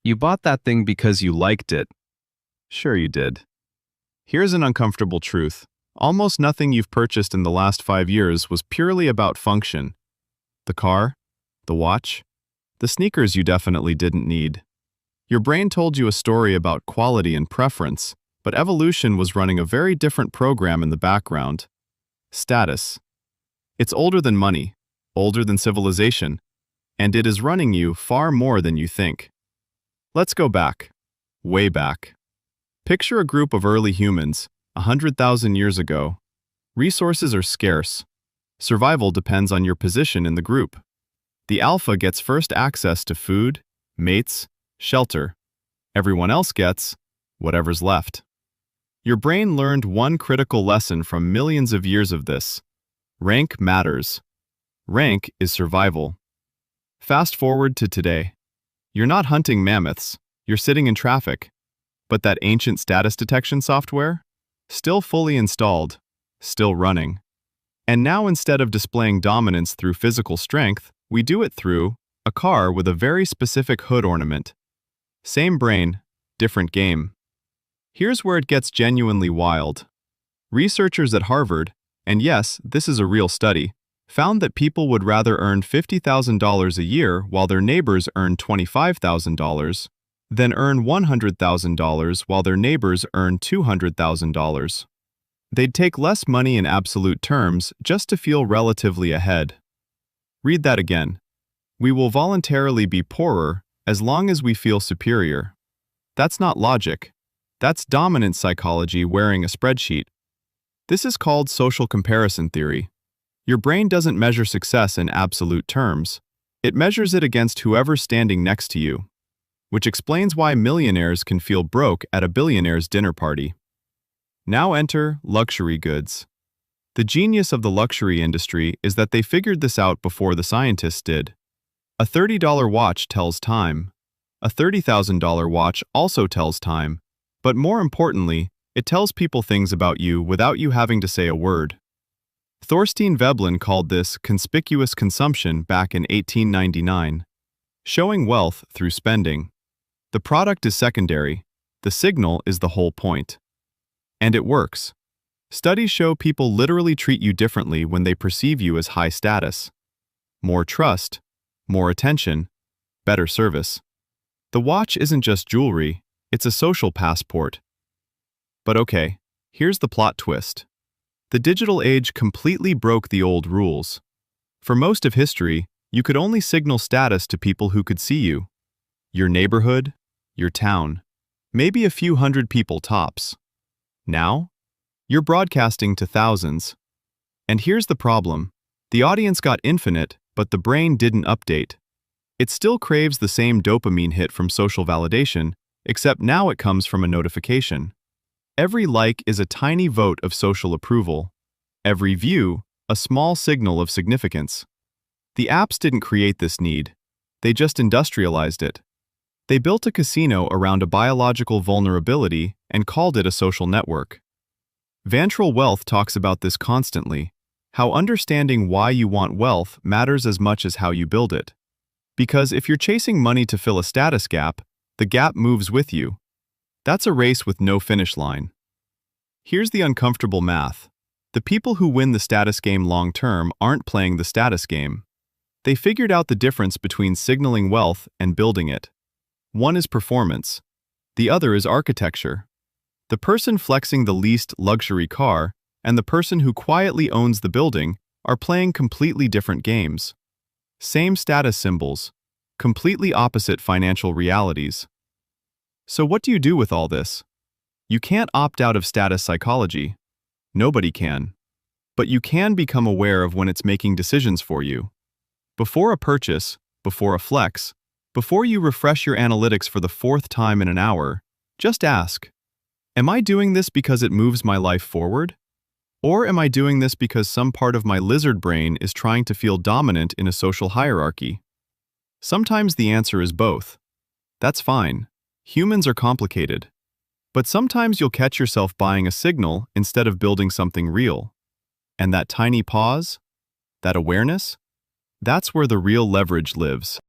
You bought that thing because you liked it. Sure you did. Here's an uncomfortable truth. Almost nothing you've purchased in the last 5 years was purely about function. The car, the watch, the sneakers you definitely didn't need. Your brain told you a story about quality and preference, but evolution was running a very different program in the background. Status. It's older than money, older than civilization, and it is running you far more than you think. Let's go back. Way back. Picture a group of early humans, 100,000 years ago. Resources are scarce. Survival depends on your position in the group. The alpha gets first access to food, mates, shelter. Everyone else gets whatever's left. Your brain learned one critical lesson from millions of years of this. Rank matters. Rank is survival. Fast forward to today. You're not hunting mammoths, you're sitting in traffic. But that ancient status detection software? Still fully installed, still running. And now instead of displaying dominance through physical strength, we do it through a car with a very specific hood ornament. Same brain, different game. Here's where it gets genuinely wild. Researchers at Harvard, and yes, this is a real study, found that people would rather earn $50,000 a year while their neighbors earn $25,000 than earn $100,000 while their neighbors earn $200,000. They'd take less money in absolute terms just to feel relatively ahead. Read that again. We will voluntarily be poorer as long as we feel superior. That's not logic. That's dominant psychology wearing a spreadsheet. This is called social comparison theory. Your brain doesn't measure success in absolute terms. It measures it against whoever's standing next to you, which explains why millionaires can feel broke at a billionaire's dinner party. Now enter luxury goods. The genius of the luxury industry is that they figured this out before the scientists did. A $30 watch tells time. A $30,000 watch also tells time, but more importantly, it tells people things about you without you having to say a word. Thorstein Veblen called this conspicuous consumption back in 1899, showing wealth through spending. The product is secondary, the signal is the whole point. And it works. Studies show people literally treat you differently when they perceive you as high status. More trust, more attention, better service. The watch isn't just jewelry, it's a social passport. But okay, here's the plot twist. The digital age completely broke the old rules. For most of history, you could only signal status to people who could see you. Your neighborhood, your town, maybe a few hundred people tops. Now, you're broadcasting to thousands. And here's the problem. The audience got infinite, but the brain didn't update. It still craves the same dopamine hit from social validation, except now it comes from a notification. Every like is a tiny vote of social approval. Every view, a small signal of significance. The apps didn't create this need. They just industrialized it. They built a casino around a biological vulnerability and called it a social network. Vantral Wealth talks about this constantly, how understanding why you want wealth matters as much as how you build it. Because if you're chasing money to fill a status gap, the gap moves with you. That's a race with no finish line. Here's the uncomfortable math. The people who win the status game long-term aren't playing the status game. They figured out the difference between signaling wealth and building it. One is performance. The other is architecture. The person flexing the least luxury car and the person who quietly owns the building are playing completely different games. Same status symbols, completely opposite financial realities. So what do you do with all this? You can't opt out of status psychology. Nobody can. But you can become aware of when it's making decisions for you. Before a purchase, before a flex, before you refresh your analytics for the 4th time in an hour, just ask, am I doing this because it moves my life forward? Or am I doing this because some part of my lizard brain is trying to feel dominant in a social hierarchy? Sometimes the answer is both. That's fine. Humans are complicated. But sometimes you'll catch yourself buying a signal instead of building something real. And that tiny pause, that awareness, that's where the real leverage lives.